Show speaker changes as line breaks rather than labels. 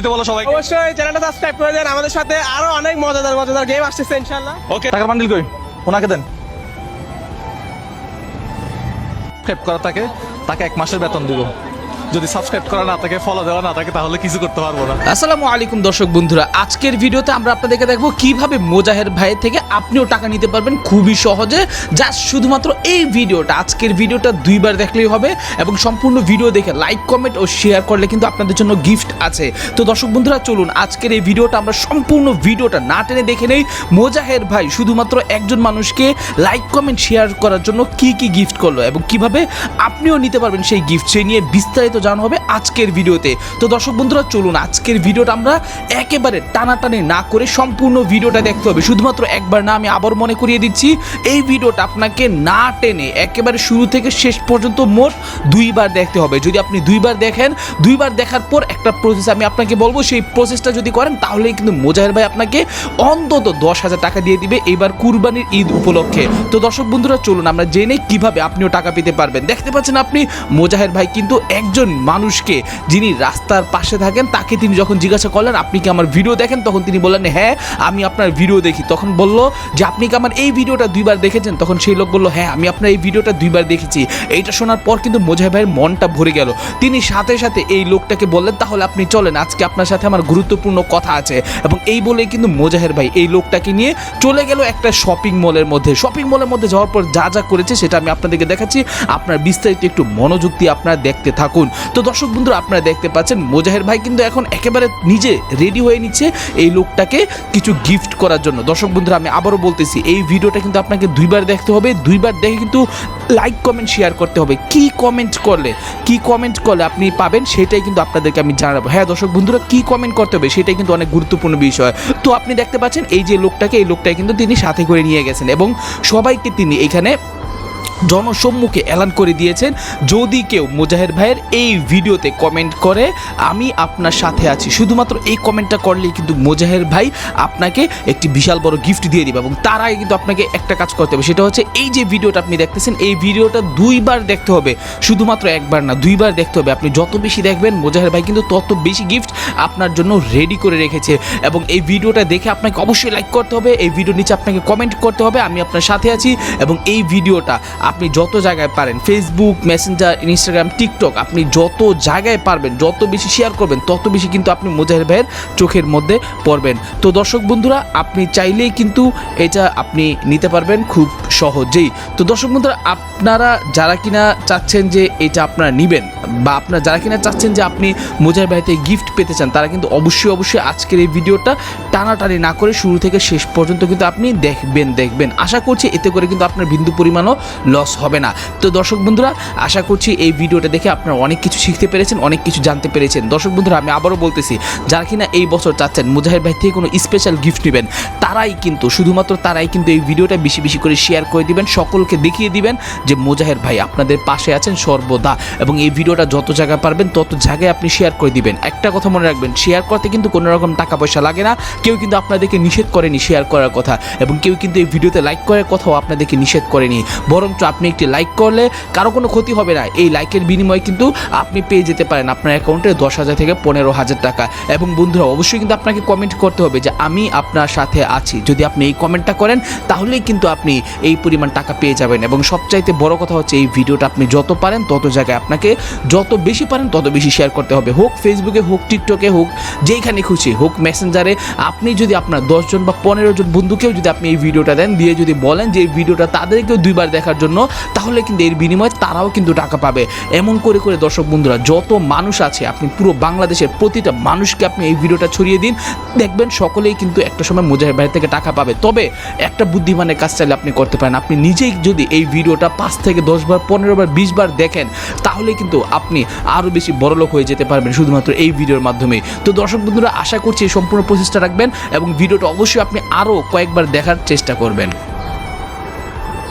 দিতে বলো সবাই।
অবশ্যই চ্যানেলটা সাবস্ক্রাইব করে দেন। আমাদের সাথে আরো অনেক মজাদার গেম আসতেছে ইনশাআল্লাহ।
ওকে, টাকার বান্ডিল কই? ওনাকে দেন। সাবস্ক্রাইব করা তাকে 1 মাসের বেতন দিব। যদি সাবস্ক্রাইব করা না থাকে, ফলো দেওয়া না থাকে, তাহলে কিছু করতে পারবো না।
আসসালামু আলাইকুম দর্শক বন্ধুরা, আজকের ভিডিওতে আমরা আপনাদেরকে দেখবো কিভাবে মোজাহের ভাইয়ের থেকে আপনিও টাকা নিতে পারবেন খুবই সহজে। জাস্ট শুধুমাত্র এই ভিডিওটা, আজকের ভিডিওটা 2 বার দেখলেই হবে এবং সম্পূর্ণ ভিডিও দেখে লাইক কমেন্ট ও শেয়ার করলে কিন্তু আপনাদের জন্য গিফট আছে। তো দর্শক বন্ধুরা চলুন আজকের এই ভিডিওটা আমরা সম্পূর্ণ ভিডিওটা না টেনে দেখে নেই। মোজাহের ভাই শুধুমাত্র একজন মানুষকে লাইক কমেন্ট শেয়ার করার জন্য কি কি গিফট করলো এবং কিভাবে আপনিও নিতে পারবেন সেই গিফট, সেই নিয়ে বিস্তারিত জানা হবে আজকের ভিডিওতে। তো দর্শক বন্ধুরা চলুন আজকের ভিডিওটা আমরা একেবারে টানাটানি না করে সম্পূর্ণ ভিডিওটা দেখতে হবে। শুধুমাত্র একবার না, আমি আবার মনে করিয়ে দিচ্ছি, এই ভিডিওটা আপনাকে না টেনে একেবারে শুরু থেকে শেষ পর্যন্ত মোট 2 বার দেখতে হবে। যদি আপনি 2 বার দেখেন, 2 বার দেখার পর একটা প্রসেস আমি আপনাকে বলবো, সেই প্রসেসটা যদি করেন তাহলেই কিন্তু মোজাহের ভাই আপনাকে অন্তত 10,000 টাকা দিয়ে দিবে এবার কুরবানির ঈদ উপলক্ষে। তো দর্শক বন্ধুরা চলুন আমরা জেনে কিভাবে আপনিও টাকা পেতে পারবেন। দেখতে পাচ্ছেন আপনি মোজাহের ভাই কিন্তু একজন মানুষকে, যিনি রাস্তার পাশে থাকেন, তাকে তিনি যখন জিজ্ঞাসা করলেন আপনি কি আমার ভিডিও দেখেন, তখন তিনি বললেন হ্যাঁ আমি আপনার ভিডিও দেখি। তখন বলল যে আপনি কি আমার এই ভিডিওটা 2 বার দেখেছেন? তখন সেই লোক বলল হ্যাঁ আমি আপনার এই ভিডিওটা 2 বার দেখেছি। এইটা শোনার পর কিন্তু মোজাহের ভাইয়ের মনটা ভরে গেল। তিনি সাথে সাথে এই লোকটাকে বললেন তাহলে আপনি চলেন, আজকে আপনার সাথে আমার গুরুত্বপূর্ণ কথা আছে। এবং এই বলেই কিন্তু মোজাহের ভাই এই লোকটাকে নিয়ে চলে গেল একটা শপিং মলের মধ্যে। শপিং মলের মধ্যে যাওয়ার পর যা যা করেছে সেটা আমি আপনাদেরকে দেখাচ্ছি, আপনার বিস্তারিত একটু মনোযোগ দিয়ে আপনারা দেখতে থাকুন। তো দর্শক বন্ধুরা আপনারা দেখতে পাচ্ছেন মোজাহের ভাই কিন্তু এখন একেবারে নিজে রেডি হয়ে নিচ্ছে এই লোকটাকে কিছু গিফট করার জন্য। দর্শক বন্ধুরা আমি আবারও বলতেছি, এই ভিডিওটা কিন্তু আপনাকে 2 বার দেখতে হবে। 2 বার দেখে কিন্তু লাইক কমেন্ট শেয়ার করতে হবে। কি কমেন্ট করলে আপনি পাবেন সেটাই কিন্তু আপনাদেরকে আমি জানাবো। হ্যাঁ দর্শক বন্ধুরা, কি কমেন্ট করতে হবে সেটাই কিন্তু অনেক গুরুত্বপূর্ণ বিষয়। তো আপনি দেখতে পাচ্ছেন এই যে লোকটাকে, এই লোকটাকে কিন্তু তিনি সাথে করে নিয়ে গেছেন এবং সবাইকে তিনি এখানে জনসম্মুখে এলান করে দিয়েছেন, যদি কেউ মোজাহের ভাইয়ের এই ভিডিওতে কমেন্ট করে আমি আপনার সাথে আছি, শুধুমাত্র এই কমেন্টটা করলেই কিন্তু মোজাহের ভাই আপনাকে একটি বিশাল বড় গিফট দিয়ে দিবে। এবং তার আগে কিন্তু আপনাকে একটা কাজ করতে হবে, সেটা হচ্ছে এই যে ভিডিওটা আপনি দেখতেছেন, এই ভিডিওটা 2 বার দেখতে হবে। শুধুমাত্র একবার না, 2 বার দেখতে হবে। আপনি যত বেশি দেখবেন মোজাহের ভাই কিন্তু তত বেশি গিফট আপনার জন্য রেডি করে রেখেছে। এবং এই ভিডিওটা দেখে আপনাকে অবশ্যই লাইক করতে হবে, এই ভিডিওর নিচে আপনাকে কমেন্ট করতে হবে আমি আপনার সাথে আছি। এবং এই ভিডিওটা আপনি যত জায়গায় পারেন, ফেসবুক, মেসেঞ্জার, ইনস্টাগ্রাম, টিকটক, আপনি যত জায়গায় পারবেন যত বেশি শেয়ার করবেন তত বেশি কিন্তু আপনি মোজাহের ভাইয়ের চোখের মধ্যে পড়বেন। তো দর্শক বন্ধুরা আপনি চাইলেই কিন্তু এটা আপনি নিতে পারবেন খুব সহজেই। তো দর্শক বন্ধুরা আপনারা যারা কিনা চাচ্ছেন যে এটা আপনারা নেবেন, বা আপনারা যারা কিনা চাচ্ছেন যে আপনি মোজাহের ভাই থেকে গিফট পেতে চান, তারা কিন্তু অবশ্যই আজকের এই ভিডিওটা টানাটানি না করে শুরু থেকে শেষ পর্যন্ত কিন্তু আপনি দেখবেন। আশা করছি এতে করে কিন্তু আপনার বিন্দু পরিমাণও লস হবে না। তো দর্শক বন্ধুরা আশা করছি এই ভিডিওটা দেখে আপনারা অনেক কিছু শিখতে পেরেছেন, অনেক কিছু জানতে পেরেছেন। দর্শক বন্ধুরা আমি আবারও বলতেছি, যারা কিনা এই বছর চাচ্ছেন মোজাহের ভাই থেকে কোনো স্পেশাল গিফট নেবেন, শুধুমাত্র তারাই কিন্তু এই ভিডিওটা বেশি বেশি করে শেয়ার করে দিবেন, সকলকে দেখিয়ে দিবেন যে মোজাহের ভাই আপনাদের পাশে আছেন সর্বদা। এবং এই ভিডিওটা যত জায়গায় পারবেন তত জায়গায় আপনি শেয়ার করে দিবেন। একটা কথা মনে রাখবেন, শেয়ার করতে কিন্তু কোনো রকম টাকা পয়সা লাগে না। কেউ কিন্তু আপনাদেরকে নিষেধ করেনি শেয়ার করার কথা, এবং কেউ কিন্তু এই ভিডিওতে লাইক করার কথাও আপনাদেরকে নিষেধ করেনি। বরঞ্চ আপনি একটি লাইক করলে কারো কোনো ক্ষতি হবে না। এই লাইকের বিনিময়ে কিন্তু আপনি পেয়ে যেতে পারেন আপনার অ্যাকাউন্টে 10,000 থেকে 15,000 টাকা। এবং বন্ধুরা অবশ্যই কিন্তু আপনাকে কমেন্ট করতে হবে যে আমি আপনার সাথে আছি। যদি আপনি এই কমেন্টটা করেন তাহলেই কিন্তু আপনি এই পরিমাণ টাকা পেয়ে যাবেন। এবং সবচাইতে বড় কথা হচ্ছে এই ভিডিওটা আপনি যত পারেন তত জায়গায় আপনাকে যত বেশি পারেন তত বেশি শেয়ার করতে হবে, হোক ফেসবুকে, হোক টিকটকে, হোক যেইখানে খুশি, হোক মেসেঞ্জারে। আপনি যদি আপনার 10 জন বা 15 জন বন্ধুকেও যদি আপনি এই ভিডিওটা দেন, দিয়ে যদি বলেন যে এই ভিডিওটা তাদেরকেও 2 বার দেখার জন্য, তাহলে কিন্তু এর বিনিময়ে তারাও কিন্তু টাকা পাবে। এমন করে দর্শক বন্ধুরা যত মানুষ আছে, আপনি পুরো বাংলাদেশের প্রতিটা মানুষকে আপনি এই ভিডিওটা ছড়িয়ে দিন, দেখবেন সকলেই কিন্তু একটা সময় মোজাহের ভাই থেকে টাকা পাবে। তবে একটা বুদ্ধিমানের কাজ চাইলে আপনি করতে পারেন, আপনি নিজেই যদি এই ভিডিওটা 5 থেকে 10 বার, 15 বার, 20 বার দেখেন, তাহলে কিন্তু আপনি আরও বেশি বড়লোক হয়ে যেতে পারবেন শুধুমাত্র এই ভিডিওর মাধ্যমে। তো দর্শক বন্ধুরা আশা করছি এই সম্পূর্ণ প্রচেষ্টা রাখবেন এবং ভিডিওটা অবশ্যই আপনি আরও কয়েকবার দেখার চেষ্টা করবেন।